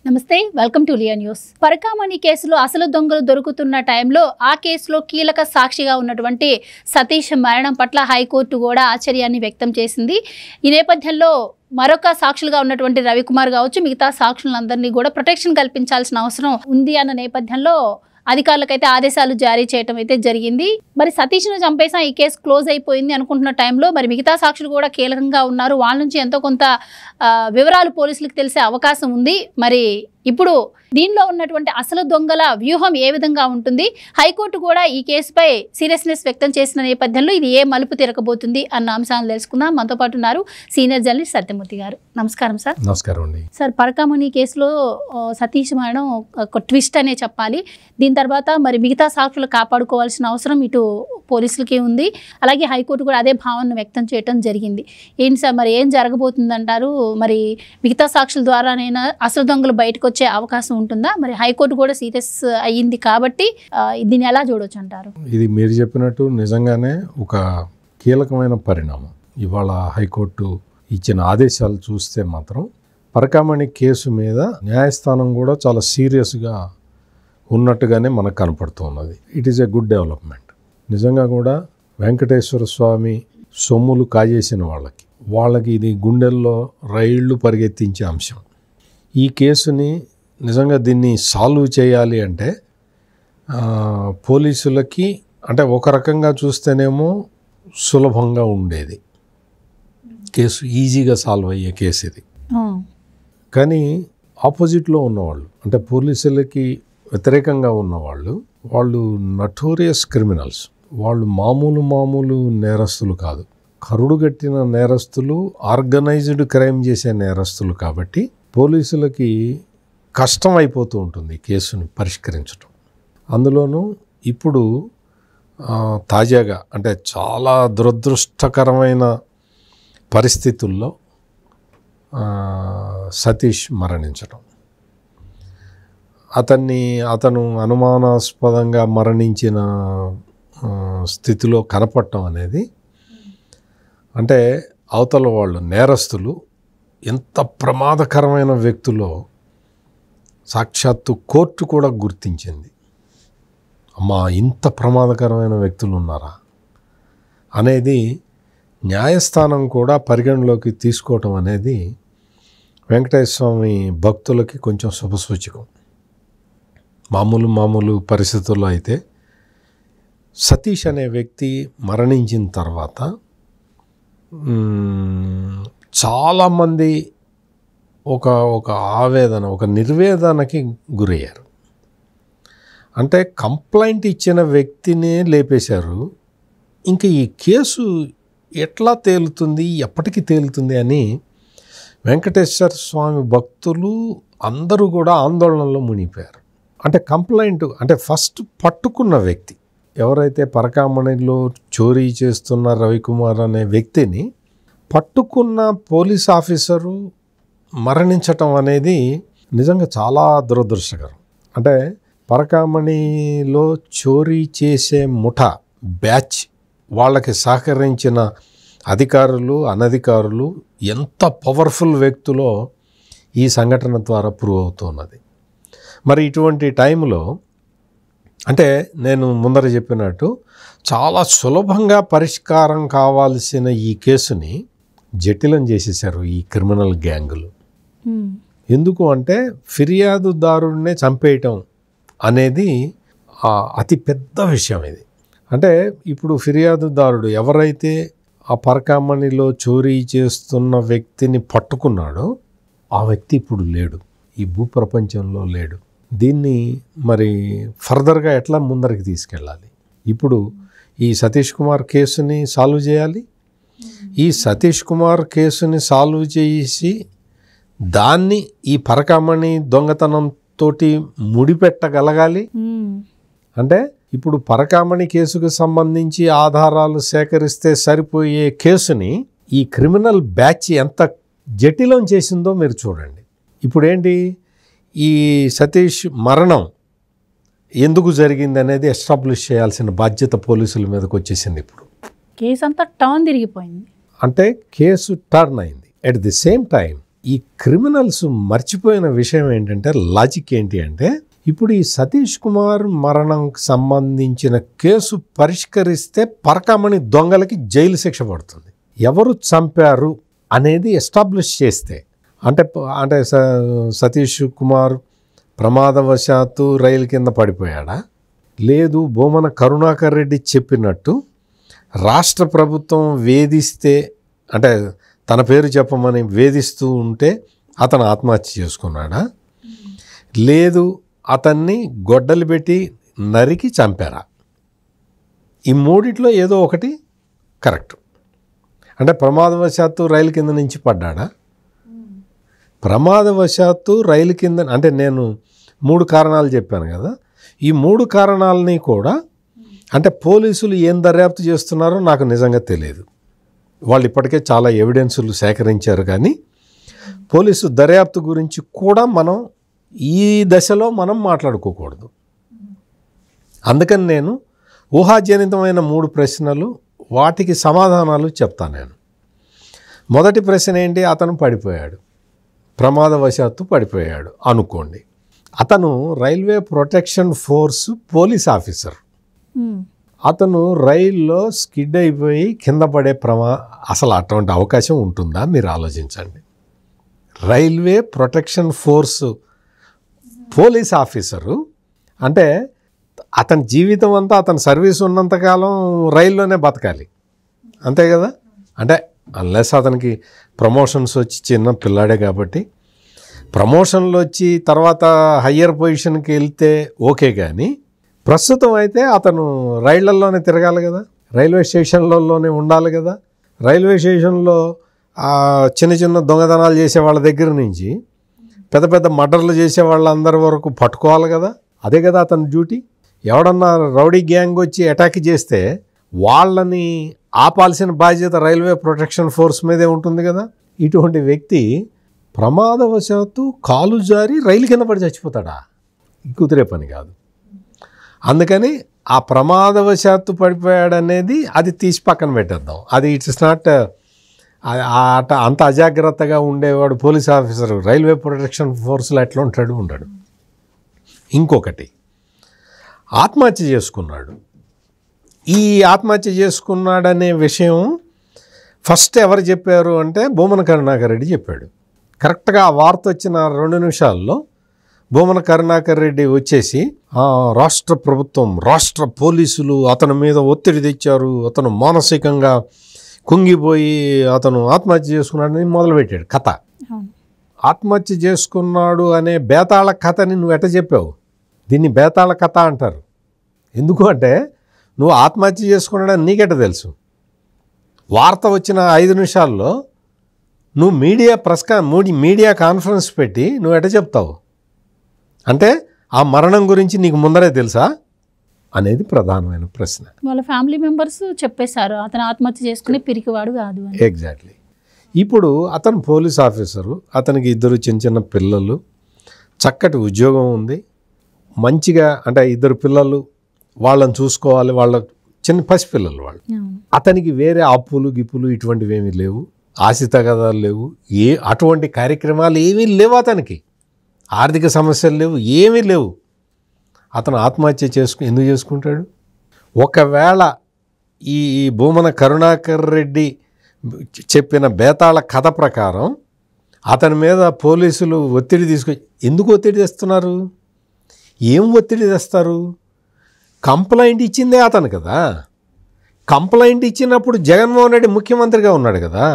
నమస్తే, welcome to Liya news. Parakamani కేసులో అసలు దొంగలు దొరుకుతున్న టైంలో ఆ కేసులో కీలక సాక్షిగా ఉన్నటువంటి సతీష్ మరణం పట్ల హైకోర్టు కూడా ఆశ్చర్యాన్ని వ్యక్తం చేసింది. ఈ నేపథ్యంలో మరొక సాక్షులుగా ఉన్నటువంటి రవికుమార్ కావచ్చు, మిగతా సాక్షులందరినీ కూడా ప్రొటెక్షన్ కల్పించాల్సిన అవసరం ఉంది అన్న నేపథ్యంలో అధికారులకైతే ఆదేశాలు జారీ చేయడం అయితే జరిగింది. మరి సతీష్ను చంపేసా, ఈ కేసు క్లోజ్ అయిపోయింది అనుకుంటున్న టైంలో మరి మిగతా సాక్షులు కూడా కీలకంగా ఉన్నారు. వాళ్ళ నుంచి ఎంతో కొంత వివరాలు పోలీసులకు తెలిసే అవకాశం ఉంది. మరి ఇప్పుడు దీనిలో ఉన్నటువంటి అసలు దొంగల వ్యూహం ఏ విధంగా ఉంటుంది, హైకోర్టు కూడా ఈ కేసుపై సీరియస్నెస్ వ్యక్తం చేసిన నేపథ్యంలో ఇది ఏ మలుపు తిరగబోతుంది అన్న అంశాలను తెలుసుకుందాం. మనతో పాటు ఉన్నారు సీనియర్ జర్నలిస్ట్ సత్యమూర్తి గారు. నమస్కారం సార్. నమస్కారం అండి. సార్, పరకామణి కేసులో సతీష్ మరణం ఒక ట్విస్ట్ అనే చెప్పాలి. దీని తర్వాత మరి మిగతా సాక్షులు కాపాడుకోవాల్సిన అవసరం ఇటు పోలీసులకి ఉంది, అలాగే హైకోర్టు కూడా అదే భావనను వ్యక్తం చేయడం జరిగింది. ఏంటి సార్, మరి ఏం జరగబోతుందంటారు? మరి మిగతా సాక్షుల ద్వారానైనా అసలు దొంగలు బయటకు వచ్చే అవకాశం ఉంటుందా? మరి హైకోర్టు కూడా సీరియస్ అయ్యింది కాబట్టి దీన్ని ఎలా చూడొచ్చు అంటారు? ఇది మీరు చెప్పినట్టు నిజంగానే ఒక కీలకమైన పరిణామం. ఇవాళ హైకోర్టు ఇచ్చిన ఆదేశాలు చూస్తే మాత్రం పరకామణి కేసు మీద న్యాయస్థానం కూడా చాలా సీరియస్గా ఉన్నట్టుగానే మనకు కనపడుతున్నది. It is a good development. నిజంగా కూడా వెంకటేశ్వర స్వామి సొమ్ములు కాజేసిన వాళ్ళకి ఇది గుండెల్లో రైళ్లు పరిగెత్తించే అంశం. ఈ కేసుని నిజంగా దీన్ని సాల్వ్ చేయాలి అంటే పోలీసులకి అంటే ఒక రకంగా చూస్తేనేమో సులభంగా ఉండేది కేసు, ఈజీగా సాల్వ్ అయ్యే కేసు ఇది. కానీ ఆపోజిట్లో ఉన్నవాళ్ళు అంటే పోలీసులకి వ్యతిరేకంగా ఉన్నవాళ్ళు, వాళ్ళు నటోరియస్ క్రిమినల్స్. వాళ్ళు మామూలు నేరస్తులు కాదు, కరుడుగట్టిన నేరస్తులు, ఆర్గనైజ్డ్ క్రైమ్ చేసే నేరస్తులు. కాబట్టి పోలీసులకి కష్టం అయిపోతూ ఉంటుంది కేసుని పరిష్కరించడం. అందులోనూ ఇప్పుడు తాజాగా అంటే చాలా దురదృష్టకరమైన పరిస్థితుల్లో సతీష్ మరణించడం, అతను అనుమానాస్పదంగా మరణించిన స్థితిలో కనపడటం అనేది అంటే అవతల వాళ్ళు నేరస్తులు ఎంత ప్రమాదకరమైన వ్యక్తులో సాక్షాత్తు కోర్టు కూడా గుర్తించింది. అమ్మా, ఇంత ప్రమాదకరమైన వ్యక్తులు ఉన్నారా అనేది న్యాయస్థానం కూడా పరిగణలోకి తీసుకోవటం అనేది వెంకటేశ్వర స్వామి భక్తులకి కొంచెం శుభసూచకం. మామూలు పరిస్థితుల్లో అయితే సతీష్ అనే వ్యక్తి మరణించిన తర్వాత చాలామంది ఒక ఆవేదన, ఒక నిర్వేదనకి గురయ్యారు. అంటే కంప్లైంట్ ఇచ్చిన వ్యక్తినే లేపేశారు, ఇంకా ఈ కేసు ఎట్లా తేలుతుంది, ఎప్పటికీ తేలుతుంది అని వెంకటేశ్వర స్వామి భక్తులు అందరూ కూడా ఆందోళనలో మునిగిపోయారు. అంటే కంప్లైంట్ అంటే ఫస్ట్ పట్టుకున్న వ్యక్తి ఎవరైతే పరకామణిలో చోరీ చేస్తున్న రవికుమార్ అనే వ్యక్తిని పట్టుకున్న పోలీస్ ఆఫీసరు మరణించటం అనేది నిజంగా చాలా దురదృష్టకరం. అంటే పరకామణిలో చోరీ చేసే ముఠా బ్యాచ్ వాళ్ళకి సహకరించిన అధికారులు, అనధికారులు ఎంత పవర్ఫుల్ వ్యక్తులో ఈ సంఘటన ద్వారా ప్రూవ్ అవుతున్నది. మరి ఇటువంటి టైంలో అంటే నేను ముందర చెప్పినట్టు చాలా సులభంగా పరిష్కారం కావాల్సిన ఈ కేసుని జటిలం చేసేసారు ఈ క్రిమినల్ గ్యాంగులు. ఎందుకు అంటే ఫిర్యాదుదారుడినే చంపేయటం అనేది అతి పెద్ద విషయం ఇది. అంటే ఇప్పుడు ఫిర్యాదుదారుడు ఎవరైతే ఆ పరకామణిలో చోరీ చేస్తున్న వ్యక్తిని పట్టుకున్నాడో ఆ వ్యక్తి ఇప్పుడు లేడు, ఈ భూప్రపంచంలో లేడు. దీన్ని మరి ఫర్దర్గా ఎట్లా ముందరికి తీసుకెళ్ళాలి? ఇప్పుడు ఈ సతీష్ కుమార్ కేసుని సాల్వ్ చేయాలి. ఈ సతీష్ కుమార్ కేసుని సాల్వ్ చేసి దాన్ని ఈ పరకామణి దొంగతనంతో ముడిపెట్టగలగాలి. అంటే ఇప్పుడు పరకామణి కేసుకు సంబంధించి ఆధారాలు సేకరిస్తే సరిపోయే కేసుని ఈ క్రిమినల్ బ్యాచ్ ఎంత జటిలం చేసిందో మీరు చూడండి. ఇప్పుడు ఏంటి, ఈ సతీష్ మరణం ఎందుకు జరిగింది అనేది ఎస్టాబ్లిష్ చేయాల్సిన బాధ్యత పోలీసుల మీదకి వచ్చేసింది. ఇప్పుడు కేసు అంతా టర్న్ తిరిగిపోయింది. అంటే కేసు టర్న్ అయింది. అట్ ది సేమ్ టైం ఈ క్రిమినల్స్ మర్చిపోయిన విషయం ఏంటంటే, లాజిక్ ఏంటి అంటే, ఇప్పుడు ఈ సతీష్ కుమార్ మరణంకి సంబంధించిన కేసు పరిష్కరిస్తే పరకామణి దొంగలకి జైలు శిక్ష పడుతుంది. ఎవరు చంపారు అనేది ఎస్టాబ్లిష్ చేస్తే, అంటే సతీష్ కుమార్ ప్రమాదవశాత్తు రైలు కింద పడిపోయాడా, లేదు భూమన కరుణాకర్ రెడ్డి చెప్పినట్టు రాష్ట్ర ప్రభుత్వం వేధిస్తే, అంటే తన పేరు చెప్పమని వేధిస్తూ ఉంటే అతను ఆత్మహత్య చేసుకున్నాడా, లేదు అతన్ని గొడ్డలు పెట్టి నరికి చంపారా? ఈ మూడిట్లో ఏదో ఒకటి కరెక్ట్. అంటే ప్రమాదవశాత్తు రైలు కింద నుంచి పడ్డాడా? ప్రమాదవశాత్తు రైలు కింద, అంటే నేను 3 కారణాలు చెప్పాను కదా, ఈ 3 కారణాలని కూడా అంటే పోలీసులు ఏం దర్యాప్తు చేస్తున్నారో నాకు నిజంగా తెలియదు. వాళ్ళు ఇప్పటికే చాలా ఎవిడెన్సులు సేకరించారు, కానీ పోలీసు దర్యాప్తు గురించి కూడా మనం ఈ దశలో మనం మాట్లాడుకోకూడదు. అందుకని నేను ఊహాజనితమైన 3 ప్రశ్నలు, వాటికి సమాధానాలు చెప్తాను నేను. మొదటి ప్రశ్న ఏంటి? అతను పడిపోయాడు, ప్రమాదవశాత్తు పడిపోయాడు అనుకోండి. అతను railway protection force police officer. అతను రైల్లో స్కిడ్ అయిపోయి కింద పడే అసలు అటువంటి అవకాశం ఉంటుందా? మీరు ఆలోచించండి. Railway protection force police officer అంటే అతని జీవితం అంతా, అతని సర్వీస్ ఉన్నంతకాలం రైల్లోనే బతకాలి, అంతే కదా. అంటే అన్లెస్ అతనికి ప్రమోషన్స్ వచ్చి, చిన్న పిల్లాడే కాబట్టి ప్రమోషన్లు వచ్చి తర్వాత హయ్యర్ పొజిషన్కి వెళ్తే ఓకే, కానీ ప్రస్తుతం అయితే అతను రైళ్లలోనే తిరగాలి కదా, రైల్వే స్టేషన్లలోనే ఉండాలి కదా. రైల్వే స్టేషన్లో చిన్న చిన్న దొంగతనాలు చేసే వాళ్ళ దగ్గర నుంచి పెద్ద పెద్ద మర్డర్లు చేసే వాళ్ళందరి వరకు పట్టుకోవాలి కదా. అదే కదా అతని డ్యూటీ. ఎవడన్నా రౌడీ గ్యాంగ్ వచ్చి అటాక్ చేస్తే వాళ్ళని ఆపాల్సిన బాధ్యత రైల్వే ప్రొటెక్షన్ ఫోర్స్ మీదే ఉంటుంది కదా. ఇటువంటి వ్యక్తి ప్రమాదవశాత్తు కాలు జారి రైలు కింద పడి చచ్చిపోతాడా? కుదిరే పని కాదు. అందుకని ఆ ప్రమాదవశాత్తు పడిపోయాడనేది అది తీసి పక్కన పెట్టేద్దాం. అది ఇట్స్ నాట్ అంత అజాగ్రత్తగా ఉండేవాడు పోలీస్ ఆఫీసర్ రైల్వే ప్రొటెక్షన్ ఫోర్స్లో ఎట్లా ఉండడు. ఇంకొకటి, ఆత్మహత్య చేసుకున్నాడు. ఈ ఆత్మహత్య చేసుకున్నాడనే విషయం ఫస్ట్ ఎవరు చెప్పారు అంటే భూమన కరుణాకర్ రెడ్డి చెప్పాడు. కరెక్ట్గా ఆ వార్త వచ్చిన 2 నిమిషాల్లో భూమన కరుణాకర్ రెడ్డి వచ్చేసి రాష్ట్ర ప్రభుత్వం, రాష్ట్ర పోలీసులు అతని మీద ఒత్తిడి తెచ్చారు, అతను మానసికంగా కుంగిపోయి అతను ఆత్మహత్య చేసుకున్నాడని మొదలుపెట్టాడు కథ. ఆత్మహత్య చేసుకున్నాడు అనే బేతాళ కథని నువ్వు ఎట్ట చెప్పావు? దీన్ని బేతాళ కథ అంటారు. ఎందుకు అంటే నువ్వు ఆత్మహత్య చేసుకున్నాడని నీకెట్ట తెలుసు? వార్త వచ్చిన 5 నిమిషాల్లో నువ్వు మీడియా కాన్ఫరెన్స్ పెట్టి నువ్వు ఎట్ట చెప్తావు? అంటే ఆ మరణం గురించి నీకు ముందరే తెలుసా అనేది ప్రధానమైన ప్రశ్న. వాళ్ళ ఫ్యామిలీ మెంబర్స్ చెప్పేశారు అతను ఆత్మహత్య చేసుకుని పిరికివాడు కాదు అని. ఎగ్జాక్ట్లీ. ఇప్పుడు అతను పోలీస్ ఆఫీసరు, అతనికి 2 చిన్న చిన్న పిల్లలు, చక్కటి ఉద్యోగం ఉంది, మంచిగా అంటే 2 పిల్లలు, వాళ్ళని చూసుకోవాలి, వాళ్ళ చిన్న పసిపిల్లలు వాళ్ళు. అతనికి వేరే అప్పులు గిప్పులు ఇటువంటివి ఏమీ లేవు, ఆశితగదాలు లేవు, అటువంటి కార్యక్రమాలు ఏమీ లేవు, అతనికి ఆర్థిక సమస్యలు లేవు, ఏమీ లేవు. అతను ఆత్మహత్య ఎందుకు చేసుకుంటాడు? ఒకవేళ ఈ భూమన కరుణాకర్ రెడ్డి చెప్పిన బేతాళ కథ ప్రకారం అతని మీద పోలీసులు ఒత్తిడి ఎందుకు ఒత్తిడి తెస్తున్నారు? ఏం ఒత్తిడి తెస్తారు? కంప్లైంట్ ఇచ్చిందే అతను కదా. కంప్లైంట్ ఇచ్చినప్పుడు జగన్మోహన్ రెడ్డి ముఖ్యమంత్రిగా ఉన్నాడు కదా.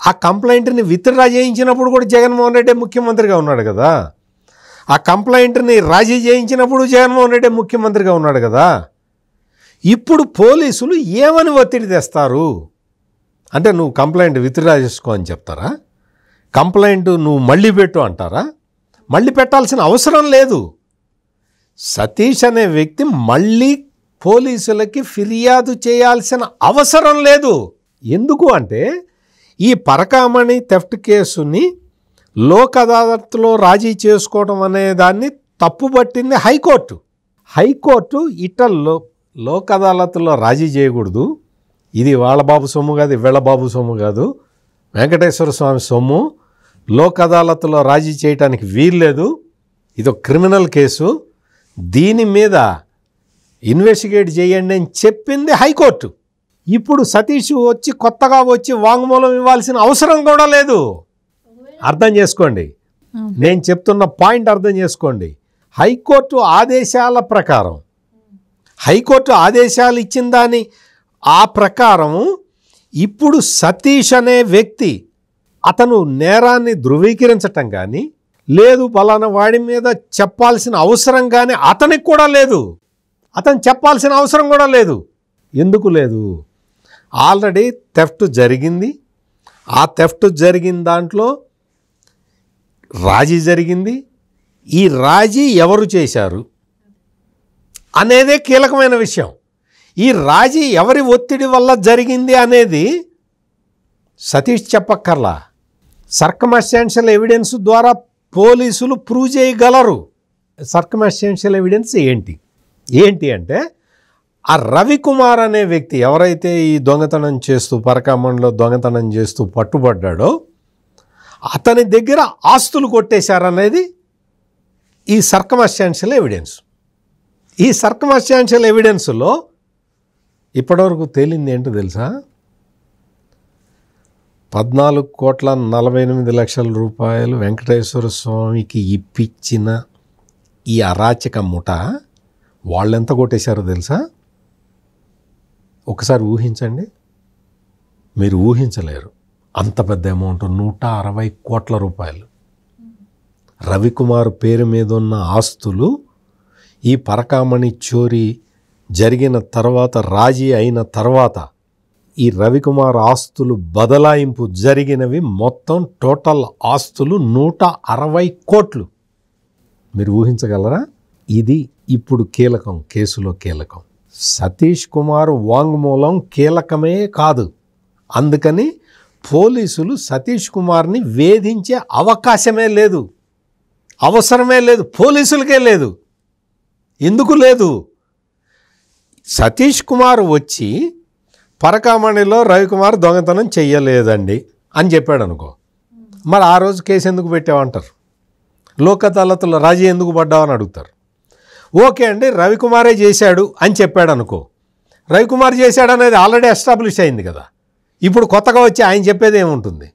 ఆ కంప్లైంట్ని విత్డ్రా చేయించినప్పుడు కూడా జగన్మోహన్ రెడ్డి ముఖ్యమంత్రిగా ఉన్నాడు కదా. ఆ కంప్లైంట్ని రాజీ చేయించినప్పుడు జగన్మోహన్ రెడ్డి ముఖ్యమంత్రిగా ఉన్నాడు కదా. ఇప్పుడు పోలీసులు ఏమని ఒత్తిడి తెస్తారు అంటే, నువ్వు కంప్లైంట్ విత్డ్రా చేసుకో అని చెప్తారా? కంప్లైంట్ నువ్వు మళ్ళీ పెట్టు అంటారా? మళ్ళీ పెట్టాల్సిన అవసరం లేదు. సతీష్ అనే వ్యక్తి మళ్ళీ పోలీసులకి ఫిర్యాదు చేయాల్సిన అవసరం లేదు. ఎందుకు అంటే ఈ పరకామణి థెఫ్ట్ కేసుని లోక్ అదాలత్లో రాజీ చేసుకోవడం అనే దాన్ని తప్పుపట్టింది హైకోర్టు. హైకోర్టు ఇటల్లో లోక్ అదాలత్లో రాజీ చేయకూడదు, ఇది వాళ్ళ బాబు సొమ్ము కాదు, వీళ్ళ బాబు సొమ్ము కాదు, వెంకటేశ్వర స్వామి సొమ్ము లోక్ అదాలత్లో రాజీ చేయడానికి వీల్లేదు, ఇది ఒక క్రిమినల్ కేసు, దీని మీద ఇన్వెస్టిగేట్ చేయండి అని చెప్పింది హైకోర్టు. ఇప్పుడు సతీష్ కొత్తగా వచ్చి వాంగ్మూలం ఇవ్వాల్సిన అవసరం కూడా లేదు. అర్థం చేసుకోండి, నేను చెప్తున్న పాయింట్ అర్థం చేసుకోండి. హైకోర్టు ఆదేశాల ప్రకారం, హైకోర్టు ఆదేశాలు ఇచ్చిన దాని ఆ ప్రకారం ఇప్పుడు సతీష్ అనే వ్యక్తి అతను నేరాన్ని ధృవీకరించటం కానీ లేదు, పలానా వాడి మీద చెప్పాల్సిన అవసరం కానీ అతనికి కూడా లేదు, అతను చెప్పాల్సిన అవసరం కూడా లేదు. ఎందుకు లేదు? ఆల్రెడీ థెఫ్ట్ జరిగింది. ఆ థెఫ్ట్ జరిగిన దాంట్లో రాజీ జరిగింది. ఈ రాజీ ఎవరు చేశారు అనేదే కీలకమైన విషయం. ఈ రాజీ ఎవరి ఒత్తిడి వల్ల జరిగింది అనేది సతీష్ చెప్పక్కర్లా. సర్కమ్స్టాన్షియల్ ఎవిడెన్స్ ద్వారా పోలీసులు ప్రూవ్ చేయగలరు. సర్కమ్స్టాన్షియల్ ఎవిడెన్స్ ఏంటి అంటే ఆ రవికుమార్ అనే వ్యక్తి ఎవరైతే ఈ దొంగతనం చేస్తూ పరకామణిలో దొంగతనం చేస్తూ పట్టుబడ్డాడో అతని దగ్గర ఆస్తులు కొట్టేశారనేది ఈ సర్కమ్స్టాన్షియల్ ఎవిడెన్స్. ఈ సర్కమ్స్టాన్షియల్ ఎవిడెన్స్లో ఇప్పటివరకు తేలింది ఏంటో తెలుసా? 14,48,00,000 రూపాయలు వెంకటేశ్వర స్వామికి ఇప్పించిన ఈ అరాచక ముఠ వాళ్ళెంత కొట్టేశారో తెలుసా? ఒకసారి ఊహించండి, మీరు ఊహించలేరు. అంత పెద్ద అమౌంట్, 160 కోట్ల రూపాయలు. రవికుమార్ పేరు మీద ఉన్న ఆస్తులు ఈ పరకామణి చోరీ జరిగిన తర్వాత, రాజీ అయిన తర్వాత ఈ రవికుమార్ ఆస్తులు బదలాయింపు జరిగినవి మొత్తం టోటల్ ఆస్తులు 160 కోట్లు. మీరు ఊహించగలరా? ఇది ఇప్పుడు కీలకం, కేసులో కీలకం. సతీష్ కుమార్ వాంగ్మూలం కీలకమే కాదు. అందుకని పోలీసులు సతీష్ కుమార్ని వేధించే అవకాశమే లేదు, అవసరమే లేదు, పోలీసులకే లేదు. ఎందుకు లేదు? సతీష్ కుమార్ వచ్చి పరకామణిలో రవికుమార్ దొంగతనం చెయ్యలేదండి అని చెప్పాడు అనుకో, మరి ఆ రోజు కేసు ఎందుకు పెట్టావంటారు. లోక్ అదాలత్లో రాజీ ఎందుకు పడ్డావని అడుగుతారు. ఓకే అండి, రవికుమారే చేశాడు అని చెప్పాడు అనుకో, రవికుమార్ చేశాడు అనేది ఆల్రెడీ ఎస్టాబ్లిష్ అయింది కదా. ఇప్పుడు కొత్తగా వచ్చి ఆయన చెప్పేది ఏముంటుంది?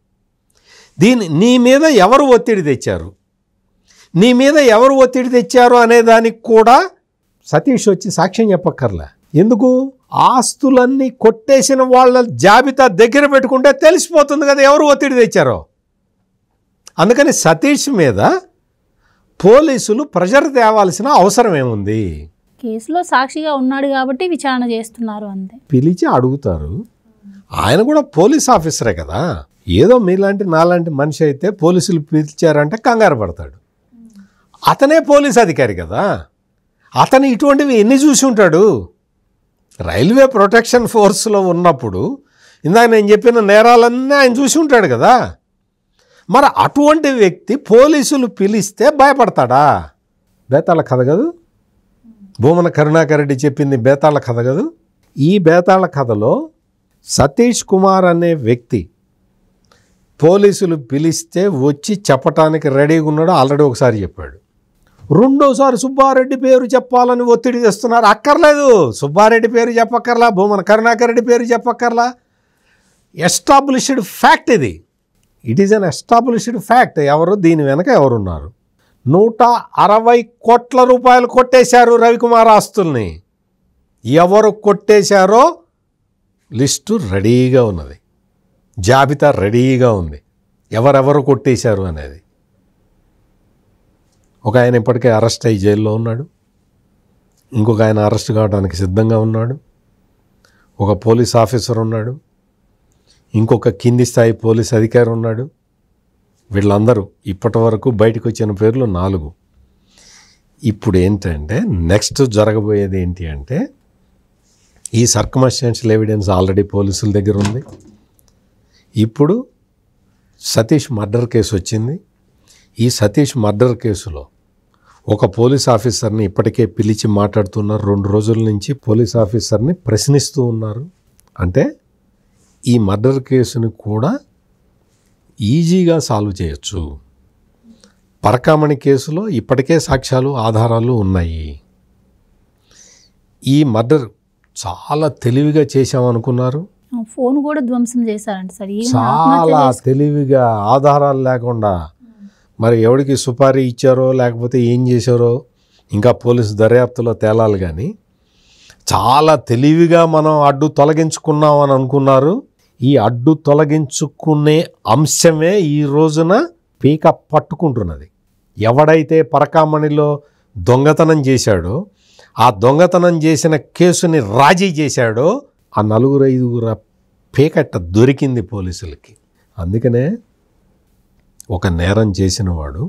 నీ మీద ఎవరు ఒత్తిడి తెచ్చారు, నీ మీద ఎవరు ఒత్తిడి తెచ్చారు అనే దానికి కూడా సతీష్ వచ్చి సాక్ష్యం చెప్పక్కర్లే. ఎందుకు? ఆస్తులన్నీ కొట్టేసిన వాళ్ళ జాబితా దగ్గర పెట్టుకుంటే తెలిసిపోతుంది కదా ఎవరు ఒత్తిడి తెచ్చారో. అందుకని సతీష్ మీద పోలీసులు ప్రెషర్ తేవాల్సిన అవసరం ఏముంది? కేసులో సాక్షిగా ఉన్నాడు కాబట్టి విచారణ చేస్తున్నారు అంతే. పిలిచి అడుగుతారు. ఆయన కూడా పోలీస్ ఆఫీసరే కదా. ఏదో మీలాంటి నాలాంటి మనిషి అయితే పోలీసులు పిలిచారంటే కంగారు పడతాడు. అతనే పోలీస్ అధికారి కదా. అతను ఇటువంటివి ఎన్ని చూసి ఉంటాడు? రైల్వే ప్రొటెక్షన్ ఫోర్స్లో ఉన్నప్పుడు ఇందాక నేను చెప్పిన నేరాలన్నీ ఆయన చూసి ఉంటాడు కదా. మరి అటువంటి వ్యక్తి పోలీసులు పిలిస్తే భయపడతాడా? బేతాళ కథ కదూ, భూమన కరుణాకర్ రెడ్డి చెప్పింది బేతాళ కథ కదూ. ఈ బేతాళ కథలో సతీష్ కుమార్ అనే వ్యక్తి పోలీసులు పిలిస్తే వచ్చి చెప్పటానికి రెడీగా ఉన్నాడు. ఆల్రెడీ ఒకసారి చెప్పాడు. రెండోసారి సుబ్బారెడ్డి పేరు చెప్పాలని ఒత్తిడి తెస్తున్నారు. అక్కర్లేదు, సుబ్బారెడ్డి పేరు చెప్పక్కర్లా, భూమన కరుణాకర్ రెడ్డి పేరు చెప్పక్కర్లా. ఎస్టాబ్లిష్డ్ ఫ్యాక్ట్ ఇది. It is an established fact. ఎవరు దీని వెనక ఎవరున్నారు? 160 కోట్ల రూపాయలు కొట్టేశారు రవికుమార్ ఆస్తుల్ని. ఎవరు కొట్టేశారో లిస్టు రెడీగా ఉన్నది, జాబితా రెడీగా ఉంది, ఎవరెవరు కొట్టేశారు అనేది. ఒక ఆయన ఇప్పటికే అరెస్ట్ అయ్యి జైల్లో ఉన్నాడు, ఇంకొక ఆయన అరెస్ట్ కావడానికి సిద్ధంగా ఉన్నాడు, ఒక పోలీస్ ఆఫీసర్ ఉన్నాడు, ఇంకొక కింది స్థాయి పోలీస్ అధికారి ఉన్నాడు. వీళ్ళందరూ ఇప్పటి వరకు బయటకు వచ్చిన పేర్లు 4. ఇప్పుడు ఏంటంటే నెక్స్ట్ జరగబోయేది ఏంటి అంటే, ఈ సర్కమ్స్టాన్షియల్ ఎవిడెన్స్ ఆల్రెడీ పోలీసుల దగ్గర ఉంది. ఇప్పుడు సతీష్ మర్డర్ కేసు వచ్చింది. ఈ సతీష్ మర్డర్ కేసులో ఒక పోలీస్ ఆఫీసర్ని ఇప్పటికే పిలిచి మాట్లాడుతున్నారు. 2 రోజుల నుంచి పోలీస్ ఆఫీసర్ని ప్రశ్నిస్తూ ఉన్నారు. అంటే ఈ మర్డర్ కేసుని కూడా ఈజీగా సాల్వ్ చేయొచ్చు. పరకామణి కేసులో ఇప్పటికే సాక్ష్యాలు ఆధారాలు ఉన్నాయి. ఈ మర్డర్ చాలా తెలివిగా చేశామనుకున్నారు. ఫోన్ కూడా ధ్వంసం చేశారంట సార్. చాలా తెలివిగా ఆధారాలు లేకుండా మరి ఎవరికి సుపారీ ఇచ్చారో లేకపోతే ఏం చేశారో ఇంకా పోలీసు దర్యాప్తులో తేలాలి. కానీ చాలా తెలివిగా మనం అడ్డు తొలగించుకున్నాం అని అనుకున్నారు. ఈ అడ్డు తొలగించుకునే అంశమే ఈ రోజున పీక పట్టుకుంటున్నది. ఎవడైతే పరకామణిలో దొంగతనం చేశాడో, ఆ దొంగతనం చేసిన కేసుని రాజీ చేశాడో ఆ 4-5 పీకట్ట దొరికింది పోలీసులకి. అందుకనే ఒక నేరం చేసినవాడు,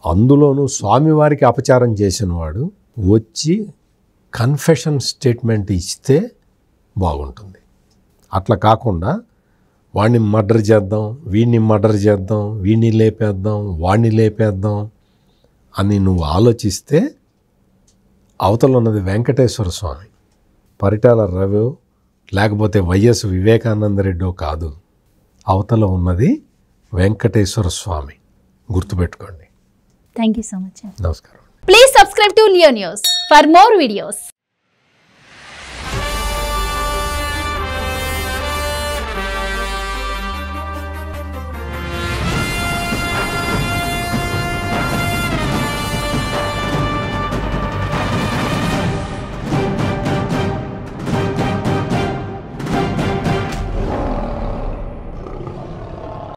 అందులోనూ స్వామివారికి అపచారం చేసినవాడు వచ్చి కన్ఫెషన్ స్టేట్మెంట్ ఇస్తే బాగుంటుంది. అట్లా కాకుండా వాడిని మర్డర్ చేద్దాం, వీడిని మర్డర్ చేద్దాం, వీడిని లేపేద్దాం, వాడిని లేపేద్దాం అని నువ్వు ఆలోచిస్తే అవతల ఉన్నది వెంకటేశ్వర స్వామి, పరిటాల రవి లేకపోతే వైఎస్ వివేకానంద రెడ్డో కాదు, అవతల ఉన్నది వెంకటేశ్వర స్వామి. గుర్తుపెట్టుకోండి. Thank you so much. నమస్కారం. Please subscribe to Leo News for more videos.